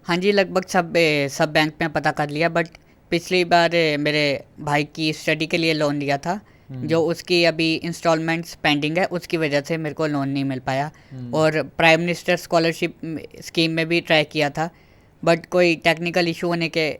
हाँ जी, लगभग सब बैंक में पता कर लिया, बट पिछली बार मेरे भाई की स्टडी के लिए लोन लिया था, जो उसकी अभी इंस्टॉलमेंट्स पेंडिंग है, उसकी वजह से मेरे को लोन नहीं मिल पाया। और प्राइम मिनिस्टर स्कॉलरशिप स्कीम में भी ट्राई किया था, बट कोई टेक्निकल इशू होने के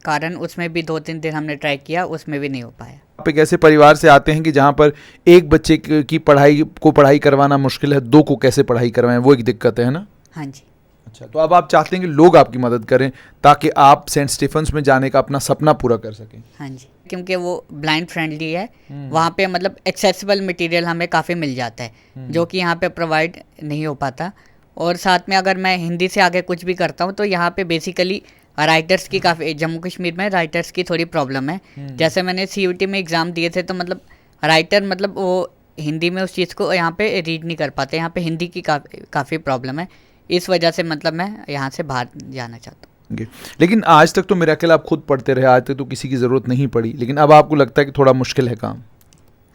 कारण उसमें भी 2-3 दिन हमने ट्राई किया, उसमें भी नहीं हो पाया। आप एक ऐसे परिवार से आते हैं कि जहाँ पर एक बच्चे की पढ़ाई करवाना मुश्किल है, दो को कैसे पढ़ाई करवाएं, वो एक दिक्कत है ना? हाँ जी। अच्छा, तो अब आप चाहते हैं कि लोग आपकी मदद करें ताकि आप सेंट स्टीफेंस में जाने का अपना सपना पूरा कर सकें। हाँ जी, क्योंकि वो ब्लाइंड फ्रेंडली है, वहाँ पे मतलब एक्सेसिबल मटेरियल हमें काफ़ी मिल जाता है, जो कि यहाँ पे प्रोवाइड नहीं हो पाता। और साथ में अगर मैं हिंदी से आगे कुछ भी करता हूँ तो यहाँ पे बेसिकली राइटर्स की काफ़ी, जम्मू कश्मीर में राइटर्स की थोड़ी प्रॉब्लम है। जैसे मैंने CUT में एग्ज़ाम दिए थे, तो मतलब राइटर मतलब वो हिंदी में उस चीज़ को यहाँ पे रीड नहीं कर पाते, यहाँ पे हिंदी की काफ़ी प्रॉब्लम है। इस वजह से मतलब मैं यहाँ से बाहर जाना चाहता हूँ। लेकिन आज तक तो मिरेकल आप खुद पढ़ते रहे, आज तक तो किसी की ज़रूरत नहीं पड़ी, लेकिन अब आपको लगता है कि थोड़ा मुश्किल है काम?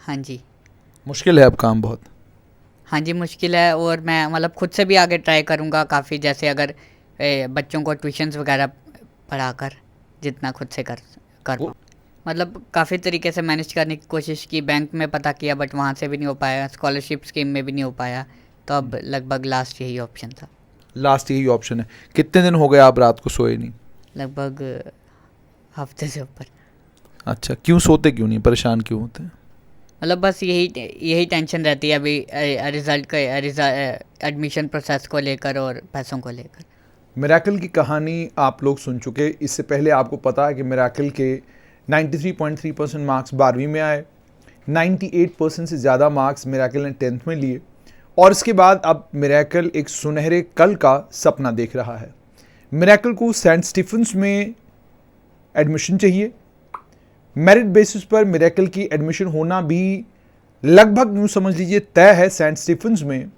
हाँ जी। मुश्किल है अब काम बहुत? हाँ जी, मुश्किल है, और मैं मतलब खुद से भी आगे ट्राई करूँगा काफ़ी, जैसे अगर बच्चों को ट्यूशन्स वगैरह पढ़ाकर जितना खुद से कर पाऊँ। मतलब काफ़ी तरीके से मैनेज करने की कोशिश की, बैंक में पता किया बट वहाँ से भी नहीं हो पाया, स्कॉलरशिप स्कीम में भी नहीं हो पाया, तो अब लगभग लास्ट यही ऑप्शन था। लास्ट यही ऑप्शन है। कितने दिन हो गए आप रात को सोए नहीं? लगभग हफ्ते से ऊपर। अच्छा, क्यों सोते क्यों नहीं, परेशान क्यों होते हैं? मतलब बस यही टेंशन रहती है अभी एडमिशन प्रोसेस को लेकर और पैसों को लेकर। मिरेकल की कहानी आप लोग सुन चुके। इससे पहले आपको पता है कि मिरेकल के 93.3% मार्क्स 12वीं में आए, 98% से ज़्यादा मार्क्स मिरेकल ने 10th में लिए, और इसके बाद अब मिरेकल एक सुनहरे कल का सपना देख रहा है। मिरेकल को सेंट स्टीफेंस में एडमिशन चाहिए। मेरिट बेसिस पर मिरेकल की एडमिशन होना भी लगभग यूँ समझ लीजिए तय है सेंट स्टीफेंस में।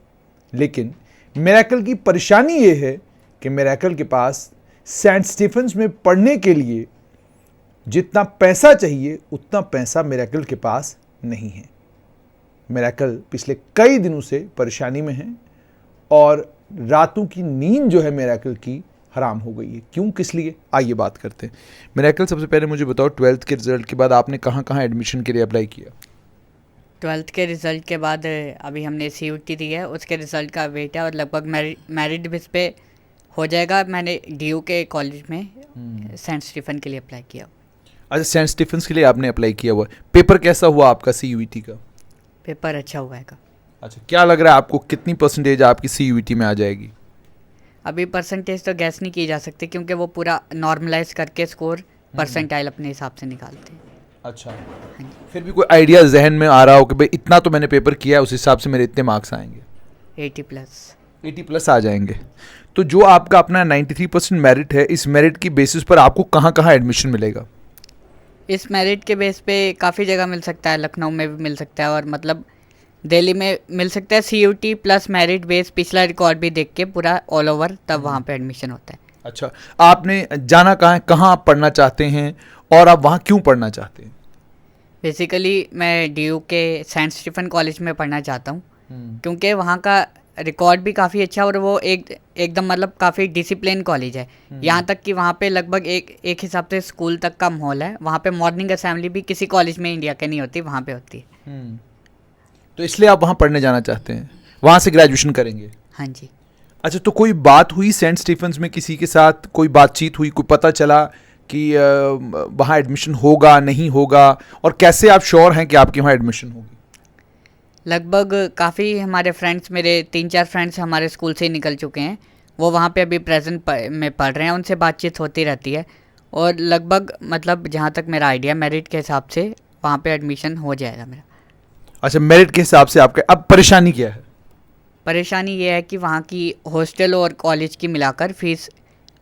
लेकिन मिरेकल की परेशानी ये है कि मिरेकल के पास सेंट स्टीफेंस में पढ़ने के लिए जितना पैसा चाहिए उतना पैसा मिरेकल के पास नहीं है। मिरेकल पिछले कई दिनों से परेशानी में है और रातों की नींद जो है मिरेकल की हराम हो गई है। क्यों, किस लिए, आइए बात करते हैं। मिरेकल, सबसे पहले मुझे बताओ, 12th के रिजल्ट के बाद आपने कहाँ कहाँ एडमिशन के लिए अप्लाई किया? 12th के रिज़ल्ट के बाद अभी हमने CUT दी है, उसके रिज़ल्ट का वेट है, और लगभग मेरिट बेस पे हो जाएगा। मैंने DU के कॉलेज में सेंट स्टीफन के लिए अप्लाई किया। अच्छा, सेंट स्टीफेंस के लिए आपने अप्लाई किया हुआ। पेपर कैसा हुआ आपका CUT का? पेपर अच्छा हुआ है। अच्छा, क्या लग रहा है आपको कितनी परसेंटेज आपकी CUT में आ जाएगी? अभी परसेंटेज तो गैस नहीं की जा सकती, क्योंकि वो पूरा नॉर्मलाइज करके स्कोर परसेंटाइल अपने हिसाब से निकालते हैं। अच्छा, हाँ जी। फिर भी कोई आइडिया जहन में आ रहा हो कि भाई इतना तो मैंने पेपर किया है, उस हिसाब से मेरे इतने मार्क्स आएंगे? 80+। 80+ आ जाएंगे। तो जो आपका अपना 93% मेरिट है, इस मेरिट की बेसिस पर आपको कहाँ कहाँ एडमिशन मिलेगा? इस मेरिट के बेस पे काफ़ी जगह मिल सकता है, लखनऊ में भी मिल सकता है, और मतलब दिल्ली में मिल सकता है। CUT प्लस मेरिट बेस पिछला रिकॉर्ड भी देख के पूरा ऑल ओवर, तब वहाँ पे एडमिशन होता है। अच्छा, आपने जाना कहाँ है, कहाँ आप पढ़ना चाहते हैं और आप वहाँ क्यों पढ़ना चाहते हैं? बेसिकली मैं DU के सेंट स्टीफन कॉलेज में पढ़ना चाहता हूँ, क्योंकि वहाँ का रिकॉर्ड भी काफ़ी अच्छा, और वो एकदम मतलब काफ़ी डिसिप्लिन कॉलेज है। यहाँ तक कि वहाँ पे लगभग एक हिसाब से स्कूल तक का माहौल है। वहाँ पे मॉर्निंग असेंबली भी किसी कॉलेज में इंडिया के नहीं होती, वहाँ पे होती है। तो इसलिए आप वहाँ पढ़ने जाना चाहते हैं, वहाँ से ग्रेजुएशन करेंगे? हाँ जी। अच्छा, तो कोई बात हुई सेंट स्टीफेंस में, किसी के साथ कोई बातचीत हुई, कोई पता चला कि वहाँ एडमिशन होगा नहीं होगा, और कैसे आप श्योर हैं कि आपकी वहाँ एडमिशन होगी? लगभग काफ़ी हमारे फ्रेंड्स, मेरे 3-4 फ्रेंड्स हमारे स्कूल से ही निकल चुके हैं, वो वहाँ पे अभी प्रेजेंट में पढ़ रहे हैं, उनसे बातचीत होती रहती है, और लगभग मतलब जहाँ तक मेरा आइडिया, मेरिट के हिसाब से वहाँ पे एडमिशन हो जाएगा मेरा। अच्छा, मेरिट के हिसाब से आपके, अब परेशानी क्या है? परेशानी ये है कि वहाँ की हॉस्टल और कॉलेज की मिलाकर फ़ीस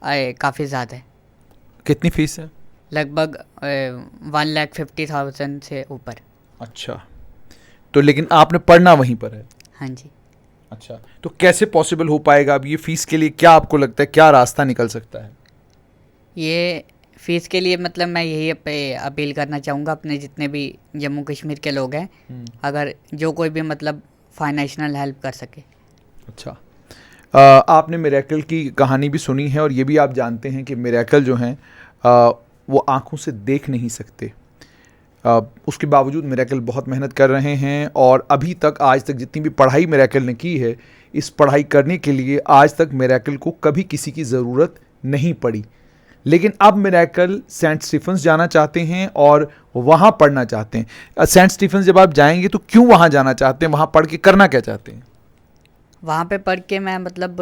काफ़ी ज़्यादा है। कितनी फीस है? लगभग 1,50,000 से ऊपर। अच्छा, तो लेकिन आपने पढ़ना वहीं पर है? हाँ जी। अच्छा, तो कैसे पॉसिबल हो पाएगा अब ये फीस के लिए? क्या आपको लगता है, क्या रास्ता निकल सकता है? ये फ़ीस के लिए मतलब मैं यही अपील करना चाहूँगा अपने जितने भी जम्मू कश्मीर के लोग हैं, अगर जो कोई भी मतलब फाइनेंशियल हेल्प कर सके। अच्छा, आपने मिरेकल की कहानी भी सुनी है और ये भी आप जानते हैं कि मिरेकल जो हैं वो आँखों से देख नहीं सकते। उसके बावजूद मिरेकल बहुत मेहनत कर रहे हैं और अभी तक आज तक जितनी भी पढ़ाई मिरेकल ने की है, इस पढ़ाई करने के लिए आज तक मिरेकल को कभी किसी की ज़रूरत नहीं पड़ी। लेकिन अब मिरेकल सेंट स्टीफंस जाना चाहते हैं और वहाँ पढ़ना चाहते हैं। सेंट स्टीफंस जब आप जाएंगे तो क्यों वहाँ जाना चाहते हैं, वहाँ पढ़ के करना क्या चाहते हैं? वहाँ पे पढ़ के मैं मतलब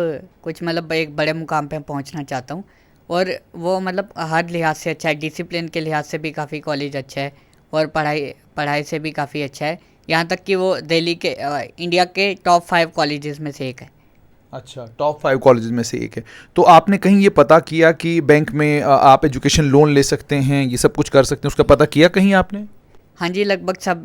कुछ मतलब एक बड़े मुकाम पे पहुँचना चाहता हूँ। और वो मतलब हर लिहाज से अच्छा है, डिसिप्लिन के लिहाज से भी काफ़ी कॉलेज अच्छा है और पढ़ाई पढ़ाई से भी काफ़ी अच्छा है। यहाँ तक कि वो दिल्ली के इंडिया के टॉप 5 कॉलेजेस में से एक है। अच्छा, टॉप 5 कॉलेजेस में से एक है। तो आपने कहीं ये पता किया कि बैंक में आप एजुकेशन लोन ले सकते हैं, ये सब कुछ कर सकते हैं, उसका पता किया कहीं आपने? हाँ जी, लगभग सब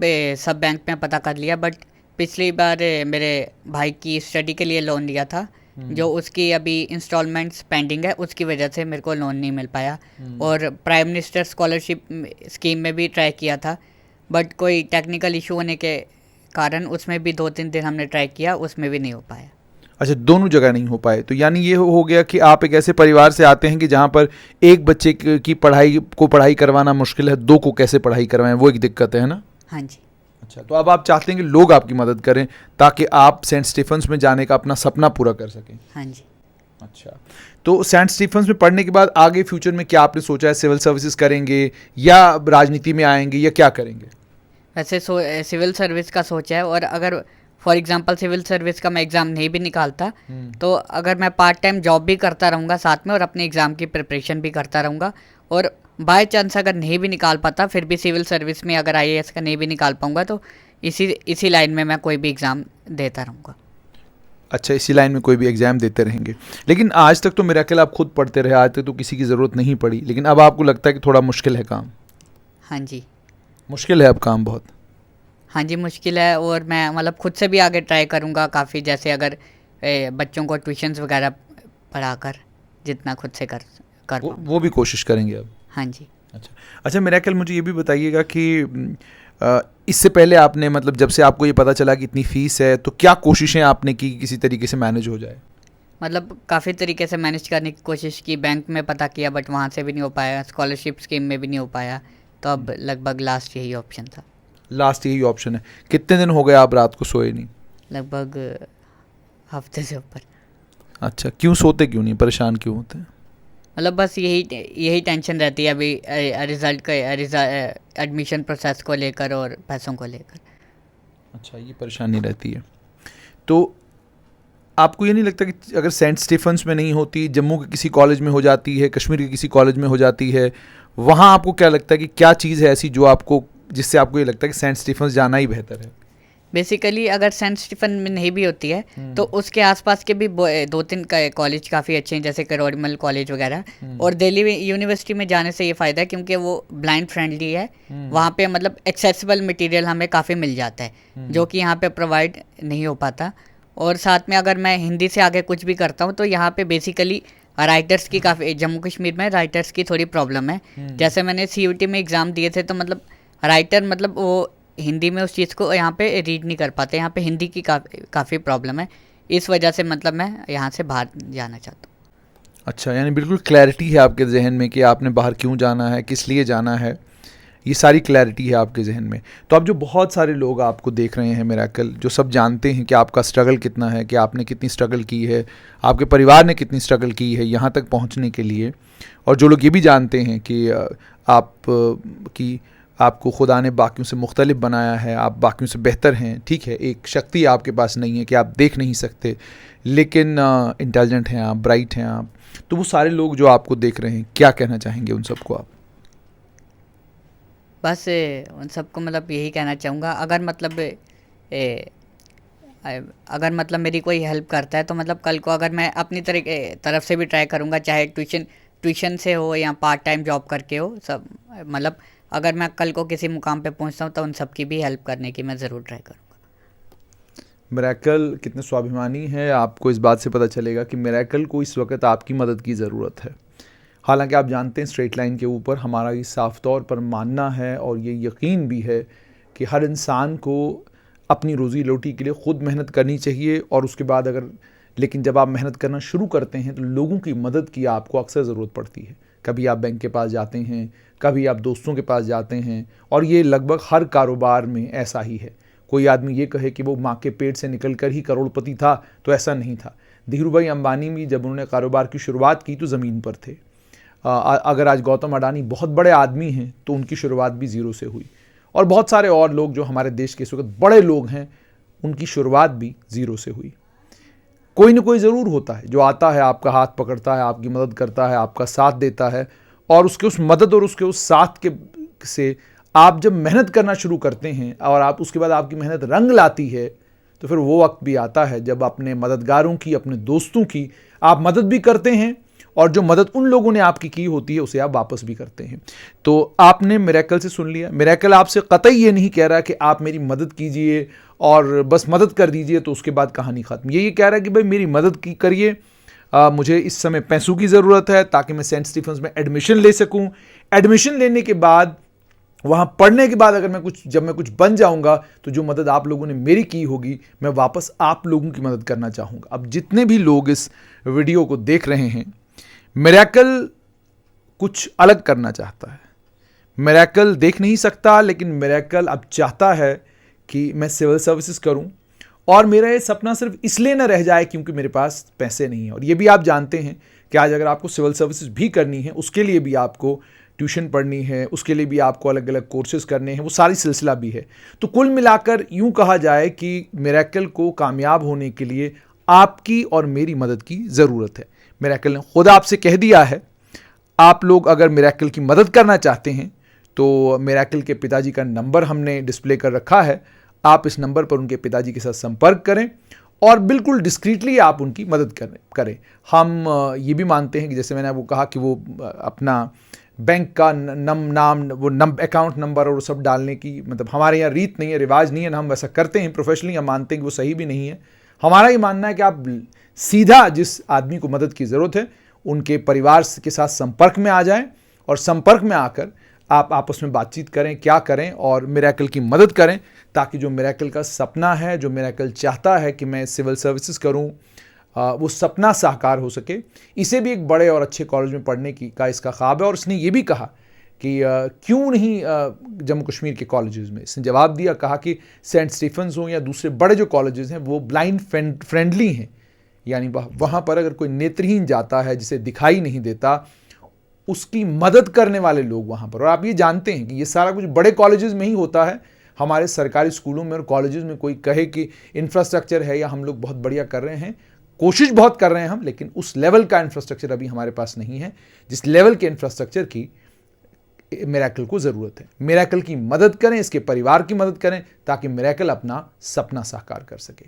बैंक में पता कर लिया, बट पिछली बार मेरे भाई की स्टडी के लिए लोन लिया था, जो उसकी अभी इंस्टॉलमेंट्स पेंडिंग है, उसकी वजह से मेरे को लोन नहीं मिल पाया। और प्राइम मिनिस्टर स्कॉलरशिप स्कीम में भी ट्राई किया था, बट कोई टेक्निकल इशू होने के कारण उसमें भी 2-3 दिन हमने ट्राई किया, उसमें भी नहीं हो पाया। अच्छा, दोनों जगह नहीं हो पाए। तो यानी ये हो गया कि आप एक ऐसे परिवार से आते हैं कि जहाँ पर एक बच्चे की पढ़ाई करवाना मुश्किल है, 2 को कैसे पढ़ाई करवाएं, वो एक दिक्कत है ना? हाँ जी। अच्छा, तो अब आप चाहते हैं कि लोग आपकी मदद करें ताकि आप सेंट स्टीफंस में जाने का अपना सपना पूरा कर सकें। हाँ जी। अच्छा, तो सेंट स्टीफंस में पढ़ने के बाद आगे फ्यूचर में क्या आपने सोचा है? सिविल सर्विसेज करेंगे या राजनीति में आएंगे या क्या करेंगे? वैसे सिविल सर्विस का सोचा है, और अगर फॉर एग्जांपल सिविल सर्विस का मैं एग्ज़ाम नहीं भी निकालता, तो अगर मैं पार्ट टाइम जॉब भी करता रहूँगा साथ में और अपने एग्ज़ाम की प्रिपरेशन भी करता रहूँगा, और बाय चांस अगर नहीं भी निकाल पाता फिर भी सिविल सर्विस में अगर आईएएस का नहीं भी निकाल पाऊँगा तो इसी लाइन में मैं कोई भी एग्ज़ाम देता रहूँगा। अच्छा, इसी लाइन में कोई भी एग्जाम देते रहेंगे। लेकिन आज तक तो मिरेकल आप खुद पढ़ते रहे, आज तक तो किसी की ज़रूरत नहीं पड़ी, लेकिन अब आपको लगता है कि थोड़ा मुश्किल है काम? हाँ जी। मुश्किल है अब काम बहुत? हाँ जी, मुश्किल है, और मैं मतलब खुद से भी आगे ट्राई करूँगा काफ़ी, जैसे अगर बच्चों को ट्यूशन्स वगैरह पढ़ाकर जितना खुद से कर पाऊँ। वो भी कोशिश करेंगे अब? हाँ जी। अच्छा अच्छा, मिरेकल मुझे ये भी बताइएगा कि इससे पहले आपने मतलब जब से आपको ये पता चला कि इतनी फ़ीस है, तो क्या कोशिशें आपने की किसी तरीके से मैनेज हो जाए? मतलब काफ़ी तरीके से मैनेज करने की कोशिश की, बैंक में पता किया बट वहाँ से भी नहीं हो पाया, स्कॉलरशिप स्कीम में भी नहीं हो पाया, तो अब लगभग लास्ट यही ऑप्शन था। लास्ट यही ऑप्शन है। कितने दिन हो गए आप रात को सोए नहीं? लगभग हफ्ते से ऊपर। अच्छा, क्यों सोते क्यों नहीं, परेशान क्यों होते हैं? मतलब बस यही टेंशन रहती है अभी रिज़ल्ट का, एडमिशन प्रोसेस को लेकर और पैसों को लेकर। अच्छा, ये परेशानी रहती है। तो आपको ये नहीं लगता कि अगर सेंट स्टीफंस में नहीं होती, जम्मू के किसी कॉलेज में हो जाती है, कश्मीर के किसी कॉलेज में हो जाती है, वहाँ आपको क्या लगता है कि क्या चीज़ है ऐसी जो आपको, जिससे आपको ये लगता है कि सेंट स्टीफंस जाना ही बेहतर है? बेसिकली अगर सेंट स्टीफन में नहीं भी होती है तो उसके आसपास के भी 2-3 कॉलेज काफ़ी अच्छे हैं, जैसे करोड़मल कॉलेज वगैरह। और दिल्ली यूनिवर्सिटी में जाने से ये फ़ायदा है क्योंकि वो ब्लाइंड फ्रेंडली है, वहाँ पे मतलब एक्सेसिबल मटेरियल हमें काफ़ी मिल जाता है, जो कि यहाँ पे प्रोवाइड नहीं हो पाता। और साथ में अगर मैं हिंदी से आगे कुछ भी करता हूँ तो यहाँ पे बेसिकली राइटर्स की काफ़ी, जम्मू कश्मीर में राइटर्स की थोड़ी प्रॉब्लम है। जैसे मैंने CUT में एग्ज़ाम दिए थे तो मतलब राइटर मतलब वो हिंदी में उस चीज़ को यहाँ पे रीड नहीं कर पाते, यहाँ पे हिंदी की काफ़ी प्रॉब्लम है, इस वजह से मतलब मैं यहाँ से बाहर जाना चाहता हूँ। अच्छा, यानी बिल्कुल क्लैरिटी है आपके जहन में कि आपने बाहर क्यों जाना है, किस लिए जाना है, ये सारी क्लैरिटी है आपके जहन में। तो अब जो बहुत सारे लोग आपको देख रहे हैं मिरेकल, जो सब जानते हैं कि आपका स्ट्रगल कितना है, कि आपने कितनी स्ट्रगल की है, आपके परिवार ने कितनी स्ट्रगल की है यहाँ तक पहुँचने के लिए, और जो लोग ये भी जानते हैं कि आपको खुदा ने बाकियों से मुख्तलिफ बनाया है, आप बाकियों से बेहतर हैं, ठीक है, एक शक्ति आपके पास नहीं है कि आप देख नहीं सकते, लेकिन इंटेलिजेंट हैं आप, ब्राइट हैं आप, तो वो सारे लोग जो आपको देख रहे हैं, क्या कहना चाहेंगे उन सबको आप? बस उन सबको मतलब यही कहना चाहूँगा, अगर मतलब मेरी कोई हेल्प करता है तो मतलब कल को अगर मैं अपनी तरफ से भी ट्राई करूँगा, चाहे ट्यूशन से हो या पार्ट टाइम जॉब करके हो, सब मतलब अगर मैं कल को किसी मुकाम पे पहुंचता हूं तो उन सब की भी हेल्प करने की मैं ज़रूर ट्राई करूंगा। मिरेकल कितने स्वाभिमानी है, आपको इस बात से पता चलेगा कि मिरेकल को इस वक्त आपकी मदद की ज़रूरत है। हालांकि आप जानते हैं स्ट्रेट लाइन के ऊपर हमारा ये साफ तौर पर मानना है और ये यकीन भी है कि हर इंसान को अपनी रोज़ी रोटी के लिए ख़ुद मेहनत करनी चाहिए, और उसके बाद अगर लेकिन जब आप मेहनत करना शुरू करते हैं तो लोगों की मदद की आपको अक्सर ज़रूरत पड़ती है। कभी आप बैंक के पास जाते हैं, कभी आप दोस्तों के पास जाते हैं, और ये लगभग हर कारोबार में ऐसा ही है। कोई आदमी ये कहे कि वो माँ के पेट से निकलकर ही करोड़पति था, तो ऐसा नहीं था। धीरूभाई अंबानी भी जब उन्होंने कारोबार की शुरुआत की तो ज़मीन पर थे। अगर आज गौतम अडानी बहुत बड़े आदमी हैं तो उनकी शुरुआत भी ज़ीरो से हुई, और बहुत सारे और लोग जो हमारे देश के इस वक्त बड़े लोग हैं उनकी शुरुआत भी ज़ीरो से हुई। कोई ना कोई ज़रूर होता है जो आता है, आपका हाथ पकड़ता है, आपकी मदद करता है, आपका साथ देता है, और उसके उस मदद और उसके उस साथ के से आप जब मेहनत करना शुरू करते हैं और आप उसके बाद आपकी मेहनत रंग लाती है, तो फिर वो वक्त भी आता है जब अपने मददगारों की, अपने दोस्तों की आप मदद भी करते हैं, और जो मदद उन लोगों ने आपकी की होती है उसे आप वापस भी करते हैं। तो आपने मिरेकल से सुन लिया। मिरेकल आपसे कतई ये नहीं कह रहा कि आप मेरी मदद कीजिए और बस मदद कर दीजिए तो उसके बाद कहानी ख़त्म। ये कह रहा है कि भाई मेरी मदद की करिए, मुझे इस समय पैसों की ज़रूरत है ताकि मैं सेंट स्टीफेंस में एडमिशन ले सकूं। एडमिशन लेने के बाद, वहाँ पढ़ने के बाद, जब मैं कुछ बन जाऊंगा तो जो मदद आप लोगों ने मेरी की होगी मैं वापस आप लोगों की मदद करना चाहूँगा। अब जितने भी लोग इस वीडियो को देख रहे हैं, मिरेकल कुछ अलग करना चाहता है। मिरेकल देख नहीं सकता, लेकिन मिरेकल अब चाहता है कि मैं सिविल सर्विसेज करूं, और मेरा ये सपना सिर्फ इसलिए ना रह जाए क्योंकि मेरे पास पैसे नहीं हैं। और ये भी आप जानते हैं कि आज अगर आपको सिविल सर्विसेज भी करनी है, उसके लिए भी आपको ट्यूशन पढ़नी है, उसके लिए भी आपको अलग अलग कोर्सेज करने हैं, वो सारी सिलसिला भी है। तो कुल मिलाकर यूं कहा जाए कि मिरेकल को कामयाब होने के लिए आपकी और मेरी मदद की ज़रूरत है। मिरेकल ने खुद आपसे कह दिया है, आप लोग अगर मिरेकल की मदद करना चाहते हैं तो मिरेकल के पिताजी का नंबर हमने डिस्प्ले कर रखा है। आप इस नंबर पर उनके पिताजी के साथ संपर्क करें और बिल्कुल डिस्क्रीटली आप उनकी मदद करें। हम ये भी मानते हैं कि जैसे मैंने वो कहा कि वो अपना बैंक का अकाउंट नंबर और सब डालने की, मतलब हमारे यहाँ रीत नहीं है, रिवाज नहीं है ना, हम वैसा करते हैं प्रोफेशनली। हम मानते हैं कि वो सही भी नहीं है। हमारा ये मानना है कि आप सीधा जिस आदमी को मदद की ज़रूरत है उनके परिवार के साथ संपर्क में आ जाएं, और संपर्क में आकर आप आपस में बातचीत करें, क्या करें, और मिरेकल की मदद करें, ताकि जो मिरेकल का सपना है, जो मिरेकल चाहता है कि मैं सिविल सर्विसेज करूं, वो सपना साकार हो सके। इसे भी एक बड़े और अच्छे कॉलेज में पढ़ने का इसका ख्वाब है। और इसने ये भी कहा कि क्यों नहीं जम्मू कश्मीर के कॉलेजेस में। इसने जवाब दिया, कहा कि सेंट स्टीफेंस हो या दूसरे बड़े जो कॉलेजेस हैं वो ब्लाइंड फ्रेंडली हैं, यानी वहाँ पर अगर कोई नेत्रहीन जाता है जिसे दिखाई नहीं देता, उसकी मदद करने वाले लोग वहाँ पर। और आप ये जानते हैं कि ये सारा कुछ बड़े कॉलेजेस में ही होता है। हमारे सरकारी स्कूलों में और कॉलेजेस में कोई कहे कि इंफ्रास्ट्रक्चर है या हम लोग बहुत बढ़िया कर रहे हैं, कोशिश बहुत कर रहे हैं हम, लेकिन उस लेवल का इंफ्रास्ट्रक्चर अभी हमारे पास नहीं है जिस लेवल के इंफ्रास्ट्रक्चर की मिरेकल को ज़रूरत है। मिरेकल की मदद करें, इसके परिवार की मदद करें, ताकि मिरेकल अपना सपना साकार कर सके।